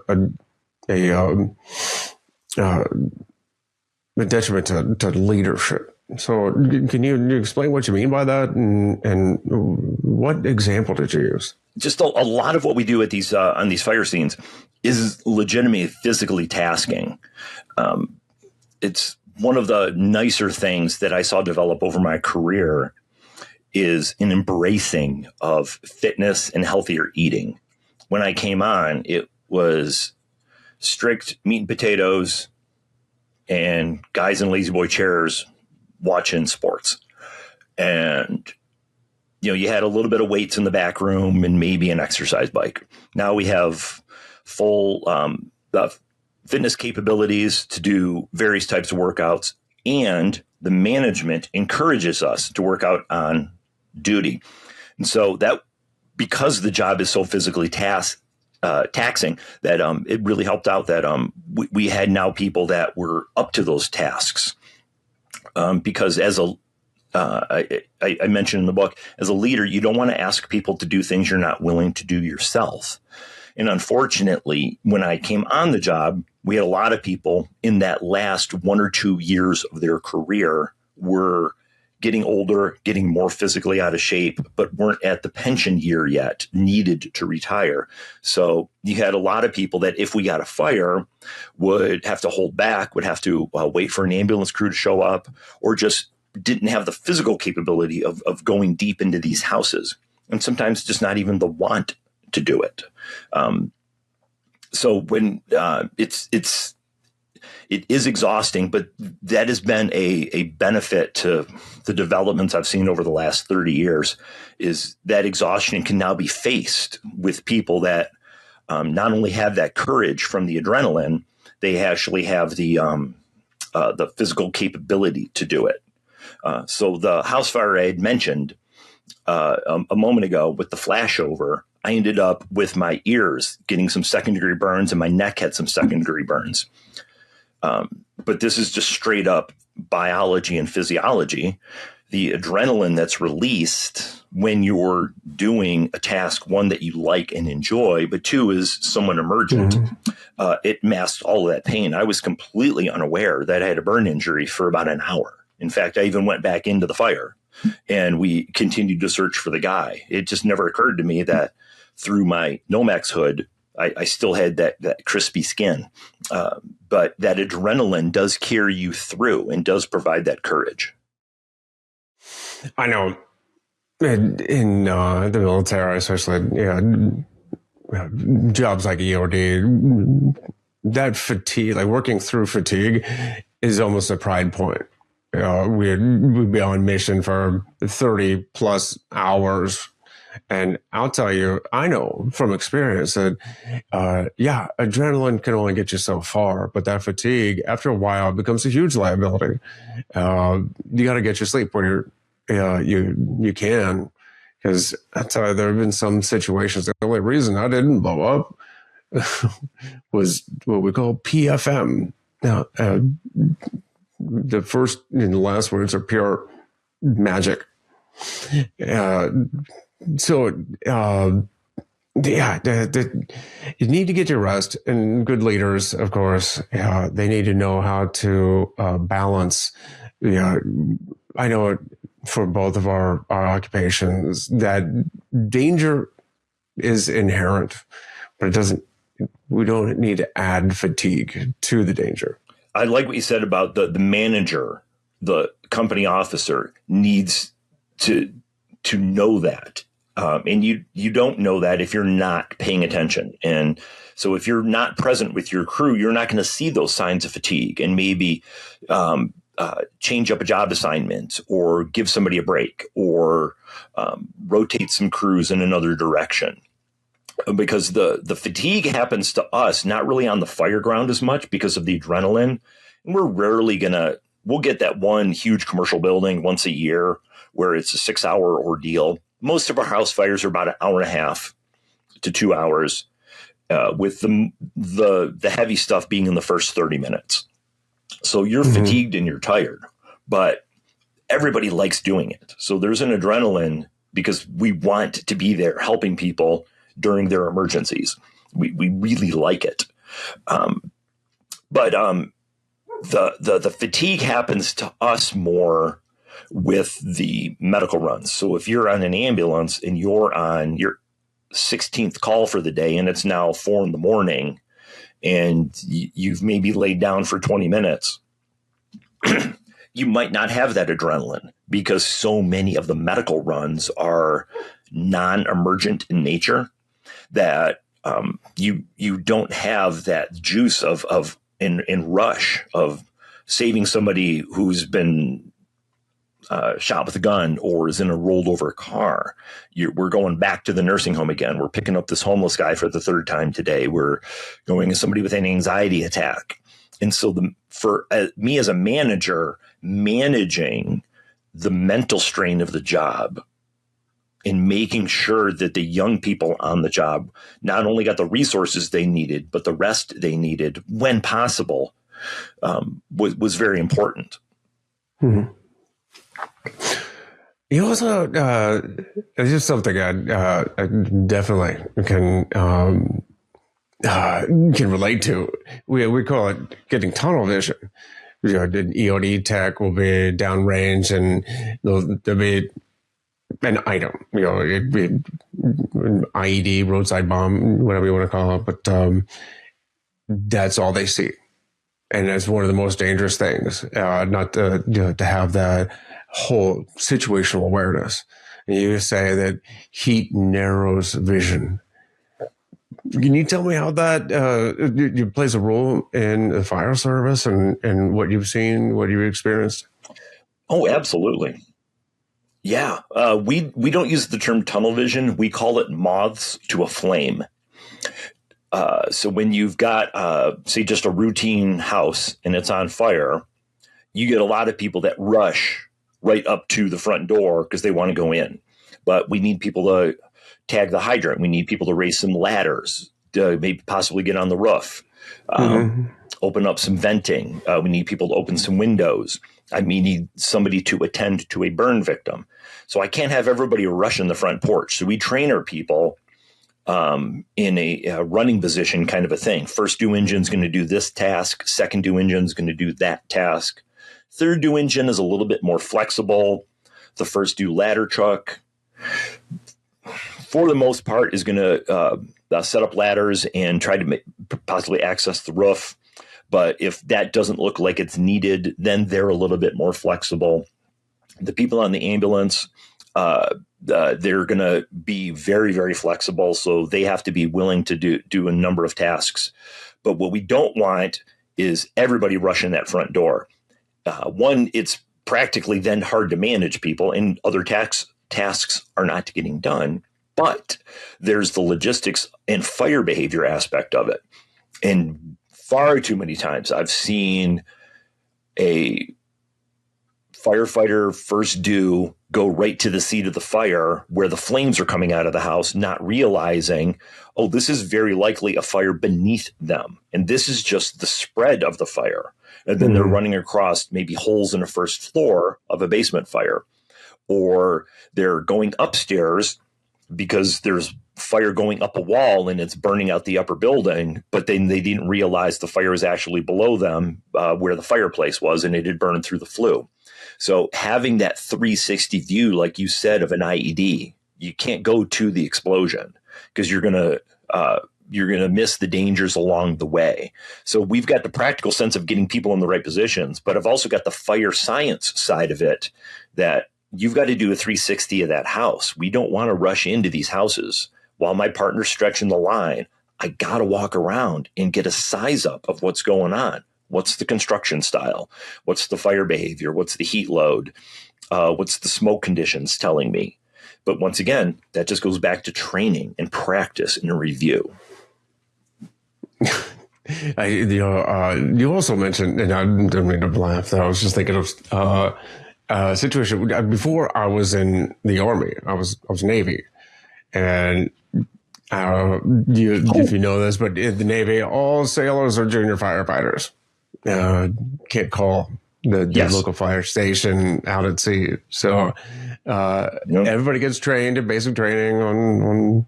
detriment to leadership. So can you explain what you mean by that, and what example did you use? Just a lot of what we do at these on these fire scenes is legitimately physically tasking. It's one of the nicer things that I saw develop over my career is an embracing of fitness and healthier eating. When I came on, it was strict meat and potatoes and guys in lazy boy chairs watching sports. And, you had a little bit of weights in the back room and maybe an exercise bike. Now we have full fitness capabilities to do various types of workouts, and the management encourages us to work out on duty. And so that because the job is so physically taxing, that it really helped out that we had now people that were up to those tasks. Because as I mentioned in the book, as a leader, you don't want to ask people to do things you're not willing to do yourself. And unfortunately, when I came on the job, we had a lot of people in that last 1 or 2 years of their career were getting older, getting more physically out of shape, but weren't at the pension year yet, needed to retire. So you had a lot of people that if we got a fire would have to hold back, would have to wait for an ambulance crew to show up, or just didn't have the physical capability of going deep into these houses, and sometimes just not even the want to do it. So when it is exhausting, but that has been a benefit to the developments I've seen over the last 30 years, is that exhaustion can now be faced with people that not only have that courage from the adrenaline, they actually have the physical capability to do it. So the house fire I had mentioned a moment ago with the flashover, I ended up with my ears getting some second-degree burns, and my neck had some second-degree burns. But this is just straight up biology and physiology. The adrenaline that's released when you're doing a task, one, that you like and enjoy, but two, is somewhat emergent. It masks all of that pain. I was completely unaware that I had a burn injury for about an hour. In fact, I even went back into the fire and we continued to search for the guy. It just never occurred to me that through my Nomex hood, I still had that crispy skin. But that adrenaline does carry you through and does provide that courage. I know in the military, especially jobs like EOD, that fatigue, like working through fatigue, is almost a pride point. We'd be on mission for 30 plus hours. And I'll tell you, I know from experience that, adrenaline can only get you so far, but that fatigue, after a while, becomes a huge liability. You got to get your sleep when you can, because I tell you, there have been some situations. The only reason I didn't blow up was what we call PFM. Now, the first and the last words are pure magic. So, you need to get your rest, and good leaders, of course, they need to know how to balance. I know for both of our occupations that danger is inherent, but it doesn't. We don't need to add fatigue to the danger. I like what you said about the manager, the company officer needs to know that. And you don't know that if you're not paying attention. And so if you're not present with your crew, you're not going to see those signs of fatigue, and maybe change up a job assignment, or give somebody a break, or rotate some crews in another direction. Because the fatigue happens to us not really on the fire ground as much because of the adrenaline. And we're rarely we'll get that one huge commercial building once a year where it's a 6-hour ordeal. Most of our house fires are about an hour and a half to 2 hours, with the heavy stuff being in the first 30 minutes. So you're fatigued and you're tired, but everybody likes doing it. So there's an adrenaline because we want to be there helping people during their emergencies. We really like it. But the fatigue happens to us more with the medical runs. So if you're on an ambulance and you're on your 16th call for the day, and it's now 4 a.m, and you've maybe laid down for 20 minutes, you might not have that adrenaline because so many of the medical runs are non-emergent in nature that you don't have that juice of rush of saving somebody who's been shot with a gun or is in a rolled over car. We're going back to the nursing home again. We're picking up this homeless guy for the 3rd time today. We're going to somebody with an anxiety attack. And so for me as a manager, managing the mental strain of the job and making sure that the young people on the job not only got the resources they needed, but the rest they needed when possible was very important. Mm-hmm. You also, it's just something I definitely can relate to. We call it getting tunnel vision. You know, the EOD tech will be downrange, and there'll be an item. You know, it'd be an IED, roadside bomb, whatever you want to call it. But that's all they see, and that's one of the most dangerous things. Not to have that whole situational awareness. And you say that heat narrows vision. Can you tell me how that plays a role in the fire service and what you've seen, what you've experienced? Oh, absolutely. Yeah. We don't use the term tunnel vision. We call it moths to a flame. So when you've got, say, just a routine house and it's on fire, you get a lot of people that rush right up to the front door because they want to go in. But we need people to tag the hydrant. We need people to raise some ladders, to maybe possibly get on the roof, open up some venting. We need people to open some windows. I mean, need somebody to attend to a burn victim. So I can't have everybody rush in the front porch. So we train our people in a running position kind of a thing. First due engine's going to do this task. Second due engine's going to do that task. Third due engine is a little bit more flexible. The first due ladder truck, for the most part, is going to set up ladders and try to possibly access the roof. But if that doesn't look like it's needed, then they're a little bit more flexible. The people on the ambulance, they're going to be very, very flexible. So they have to be willing to do a number of tasks. But what we don't want is everybody rushing that front door. One, it's practically then hard to manage people, and other tasks are not getting done. But there's the logistics and fire behavior aspect of it. And far too many times I've seen a firefighter first due go right to the seat of the fire where the flames are coming out of the house, not realizing, oh, this is very likely a fire beneath them. And this is just the spread of the fire. And then they're running across maybe holes in the first floor of a basement fire, or they're going upstairs because there's fire going up a wall and it's burning out the upper building, but then they didn't realize the fire is actually below them where the fireplace was, and it had burned through the flue. So having that 360 view, like you said, of an IED, you can't go to the explosion because you're going to miss the dangers along the way. So we've got the practical sense of getting people in the right positions, but I've also got the fire science side of it, that you've got to do a 360 of that house. We don't want to rush into these houses while my partner's stretching the line. I got to walk around and get a size up of what's going on. What's the construction style? What's the fire behavior? What's the heat load? What's the smoke conditions telling me? But once again, that just goes back to training and practice and review. You also mentioned, and I didn't mean to laugh, I was just thinking of a situation before I was in the Army. I was Navy, and if you know this, but in the Navy, all sailors are junior firefighters. Can't call the local fire station out at sea. So everybody gets trained in basic training on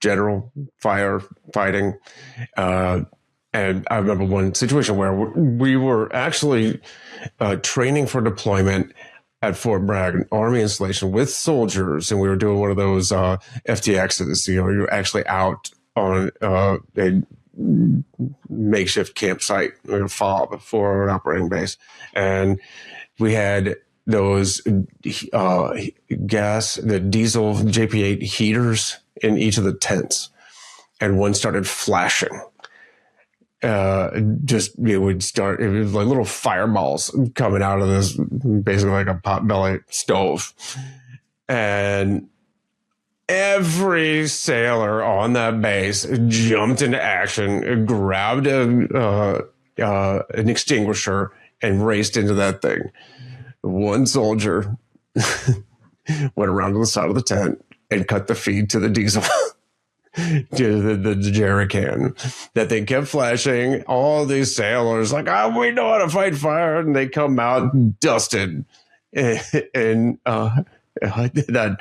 general firefighting. And I remember one situation where we were actually training for deployment at Fort Bragg, an Army installation with soldiers, and we were doing one of those FTXs. You know, you're actually out on a makeshift campsite, a fob for an operating base, and we had those the diesel JP8 heaters in each of the tents, and one started flashing. It was like little fireballs coming out of this, basically like a potbelly stove. And every sailor on that base jumped into action, grabbed an extinguisher, and raced into that thing. One soldier went around to the side of the tent and cut the feed to the diesel. To the jerry can. That they kept flashing. All these sailors like, we know how to fight fire, and they come out dusted and that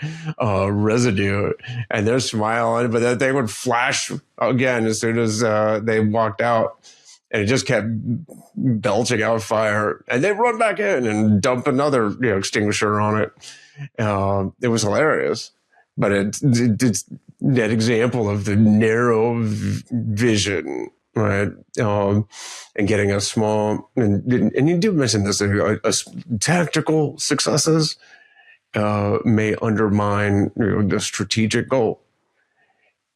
residue, and they're smiling, but that thing would flash again as soon as they walked out, and it just kept belching out fire, and they run back in and dump another extinguisher on it. It was hilarious, but it's that example of the narrow vision, right? And getting a small, and you do mention this, tactical successes may undermine the strategic goal.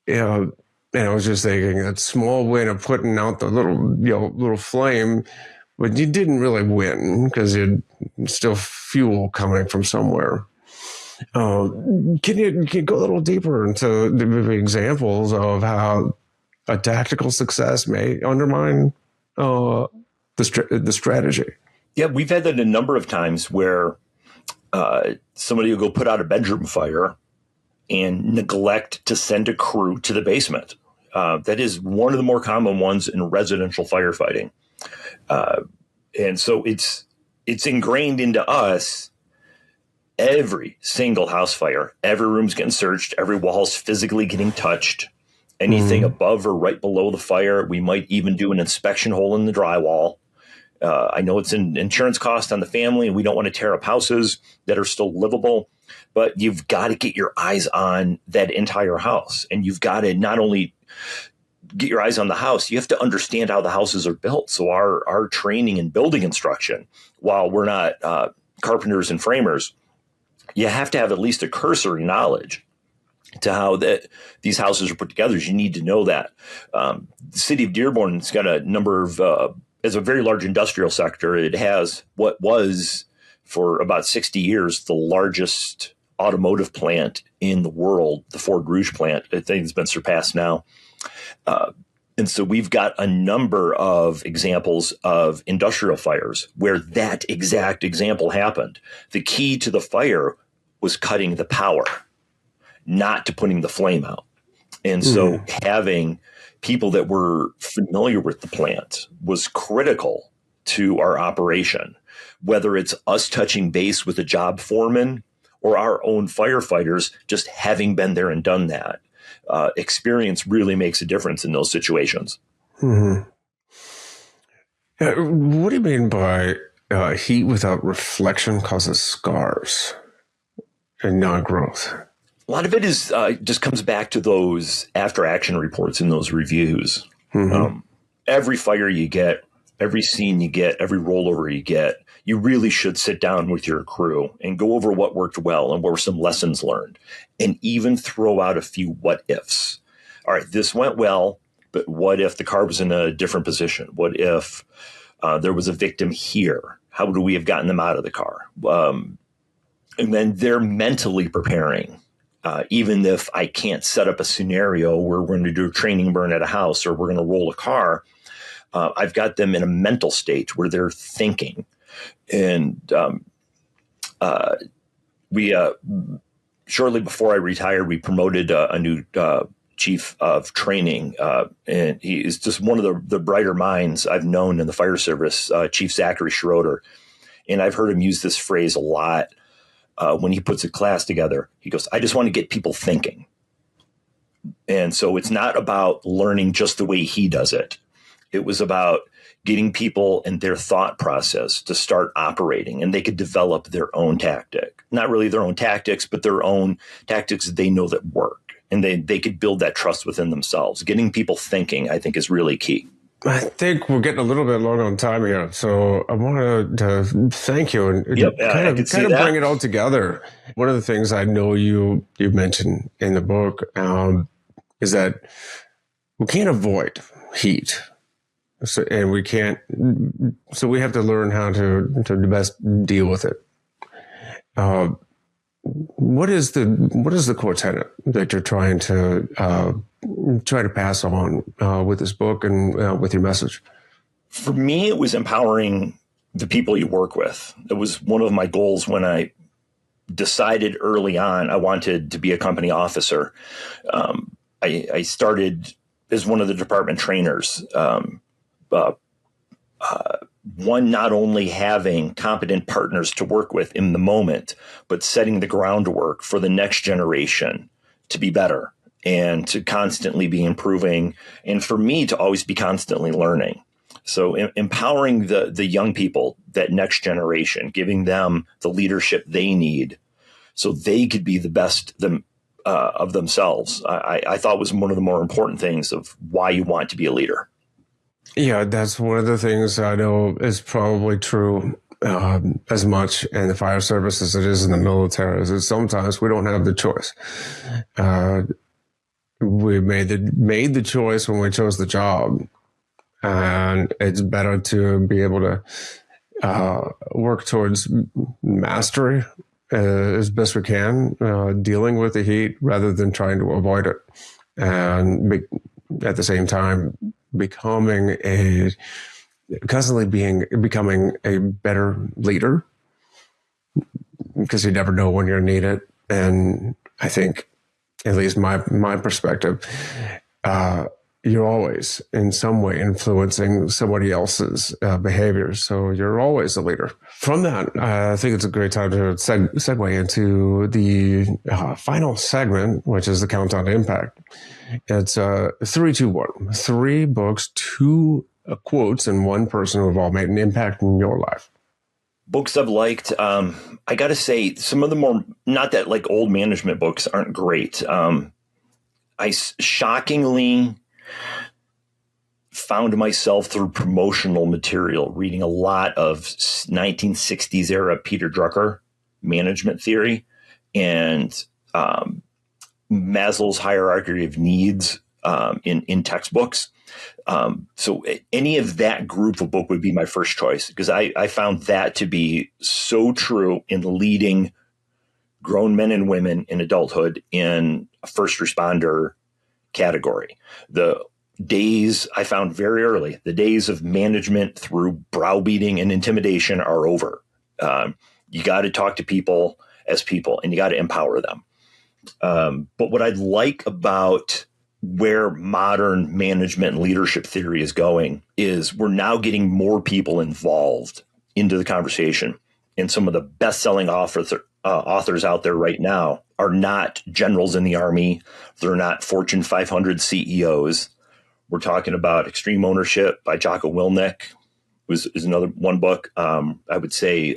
And I was just thinking that small win of putting out the little flame, but you didn't really win because you'd still fuel coming from somewhere. Can you go a little deeper into the examples of how a tactical success may undermine the strategy? Yeah, we've had that a number of times where somebody will go put out a bedroom fire and neglect to send a crew to the basement. That is one of the more common ones in residential firefighting. And so it's ingrained into us. Every single house fire, every room's getting searched, every wall's physically getting touched. Anything above or right below the fire, we might even do an inspection hole in the drywall. I know it's an insurance cost on the family, and we don't want to tear up houses that are still livable, but you've got to get your eyes on that entire house. And you've got to not only get your eyes on the house, you have to understand how the houses are built. So our training and building instruction, while we're not carpenters and framers, you have to have at least a cursory knowledge to how these houses are put together. You need to know that. The city of Dearborn's got a number of, as a very large industrial sector, it has what was for about 60 years the largest automotive plant in the world, the Ford Rouge plant. I think it's been surpassed now. And so we've got a number of examples of industrial fires where that exact example happened. The key to the fire was cutting the power, not to putting the flame out. And so having people that were familiar with the plant was critical to our operation, whether it's us touching base with a job foreman or our own firefighters just having been there and done that. Experience really makes a difference in those situations. What do you mean by heat without reflection causes scars and not growth? A lot of it is just comes back to those after action reports and those reviews. Every fire you get, every scene you get, every rollover you get, you really should sit down with your crew and go over what worked well and what were some lessons learned, and even throw out a few what ifs. All right, this went well, but what if the car was in a different position? What if there was a victim here? How would we have gotten them out of the car? And then they're mentally preparing. Even if I can't set up a scenario where we're going to do a training burn at a house or we're going to roll a car, I've got them in a mental state where they're thinking. And we shortly before I retired, we promoted a new chief of training, and he is just one of the brighter minds I've known in the fire service, Chief Zachary Schroeder. And I've heard him use this phrase a lot when he puts a class together. He goes, I just want to get people thinking. And so it's not about learning just the way he does it. It was about getting people and their thought process to start operating, and they could develop their own tactic, not really their own tactics, but their own tactics that they know that work, and they could build that trust within themselves. Getting people thinking, I think, is really key. I think we're getting a little bit long on time here, so I wanted to thank you and kind of bring it all together. One of the things I know you mentioned in the book is that we can't avoid heat. So, and we can't, so we have to learn how to best deal with it. What is the core tenet that you're trying to pass on with this book and with your message? For me, it was empowering the people you work with. It was one of my goals when I decided early on I wanted to be a company officer. I started as one of the department trainers. One, not only having competent partners to work with in the moment, but setting the groundwork for the next generation to be better and to constantly be improving. And for me to always be constantly learning. So empowering the young people, that next generation, giving them the leadership they need so they could be the best of themselves, I thought was one of the more important things of why you want to be a leader. Yeah, that's one of the things I know is probably true as much in the fire service as it is in the military. Is that sometimes we don't have the choice. We made the choice when we chose the job, and it's better to be able to work towards mastery as best we can, dealing with the heat rather than trying to avoid it, and at the same time becoming a better leader, because you never know when you're needed. And I think, at least my perspective, you're always in some way influencing somebody else's behavior. So you're always a leader. From that, I think it's a great time to segue into the final segment, which is the Countdown to Impact. It's 3, 2, 1. 3 books, 2 quotes, and 1 person who have all made an impact in your life. Books I've liked. I got to say, some of the more, not that like old management books aren't great. I shockingly found myself through promotional material reading a lot of 1960s era Peter Drucker management theory and Maslow's hierarchy of needs in textbooks. So any of that group of book would be my first choice, because I found that to be so true in leading grown men and women in adulthood in a first responder category. The days I found very early, the days of management through browbeating and intimidation are over. You got to talk to people as people, and you got to empower them. But what I like about where modern management and leadership theory is going is we're now getting more people involved into the conversation. And some of the best-selling authors out there right now are not generals in the Army. They're not Fortune 500 CEOs. We're talking about Extreme Ownership by Jocko Willink is another one book. I would say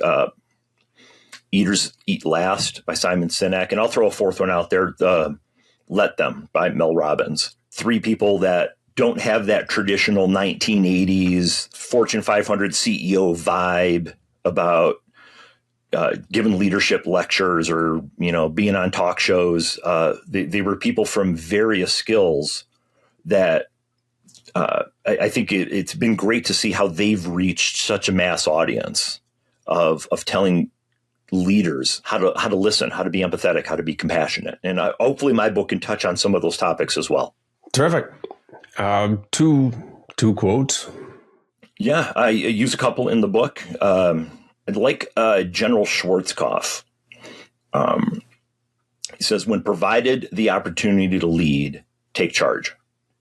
Eaters Eat Last by Simon Sinek. And I'll throw a fourth one out there, Let Them by Mel Robbins. 3 people that don't have that traditional 1980s Fortune 500 CEO vibe about giving leadership lectures or, being on talk shows. They were people from various skills that I think it's been great to see how they've reached such a mass audience of telling leaders how to listen, how to be empathetic, how to be compassionate. And hopefully my book can touch on some of those topics as well. Terrific. Two quotes. Yeah, I use a couple in the book. I like General Schwarzkopf. He says, when provided the opportunity to lead, take charge.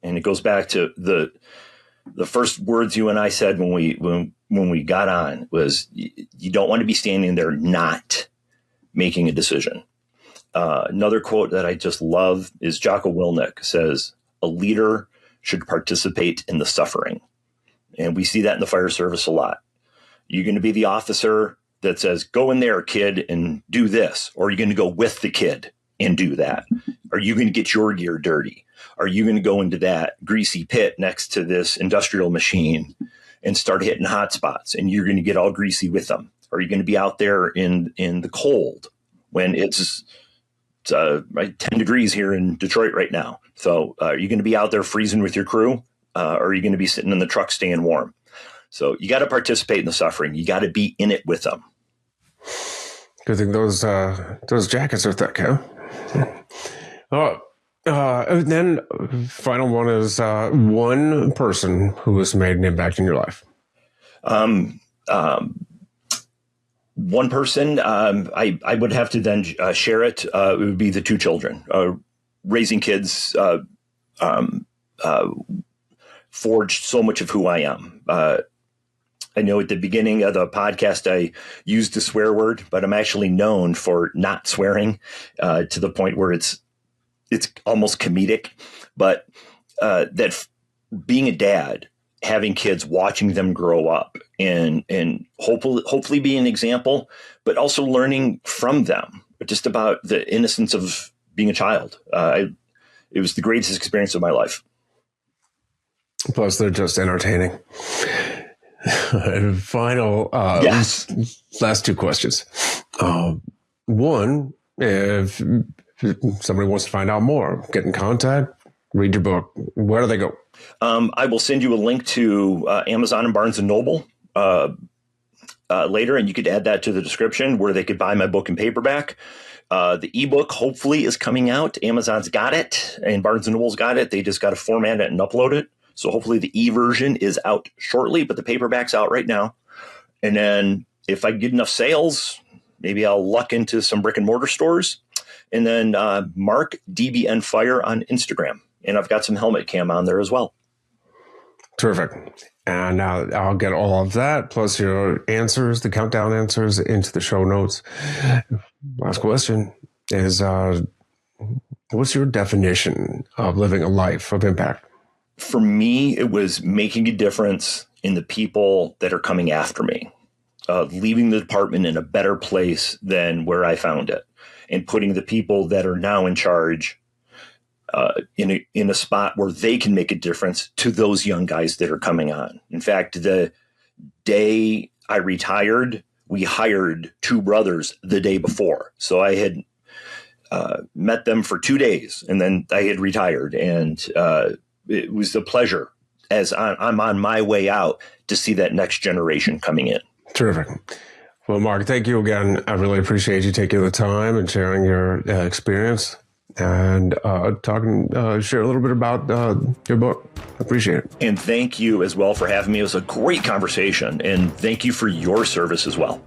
And it goes back to the first words you and I said when we got on was, you don't want to be standing there not making a decision. Another quote that I just love is Jocko Willink says, a leader should participate in the suffering. And we see that in the fire service a lot. You're going to be the officer that says, go in there, kid, and do this. Or you're going to go with the kid and do that. Are you going to get your gear dirty? Are you going to go into that greasy pit next to this industrial machine and start hitting hot spots, and you're going to get all greasy with them? Are you going to be out there in the cold when it's 10 degrees here in Detroit right now? So are you going to be out there freezing with your crew? Or are you going to be sitting in the truck staying warm? So you got to participate in the suffering. You got to be in it with them. Good thing those jackets are thick, huh? And then final one is one person who has made an impact in your life. One person, I would have to then share it. It would be the two children. Raising kids forged so much of who I am. I know at the beginning of the podcast, I used a swear word, but I'm actually known for not swearing to the point where it's almost comedic. But being a dad, having kids, watching them grow up, and hopefully be an example, but also learning from them just about the innocence of being a child. It was the greatest experience of my life. Plus, they're just entertaining. And final, Yes. last two questions. One, if somebody wants to find out more, get in contact, read your book, where do they go? I will send you a link to Amazon and Barnes & Noble later, and you could add that to the description where they could buy my book in paperback. The ebook hopefully is coming out. Amazon's got it, and Barnes & Noble's got it. They just got to format it and upload it. So hopefully the e-version is out shortly, but the paperback's out right now. And then if I get enough sales, maybe I'll luck into some brick and mortar stores. And then Mark DBN Fire on Instagram. And I've got some helmet cam on there as well. Terrific. And I'll get all of that, plus your answers, the countdown answers, into the show notes. Last question is, what's your definition of living a life of impact? For me, it was making a difference in the people that are coming after me, leaving the department in a better place than where I found it, and putting the people that are now in charge in a spot where they can make a difference to those young guys that are coming on. In fact, the day I retired, we hired two brothers the day before. So I had met them for 2 days, and then I had retired, and it was a pleasure as I'm on my way out to see that next generation coming in. Terrific. Well, Mark, thank you again. I really appreciate you taking the time and sharing your experience and share a little bit about your book. I appreciate it. And thank you as well for having me. It was a great conversation, and thank you for your service as well.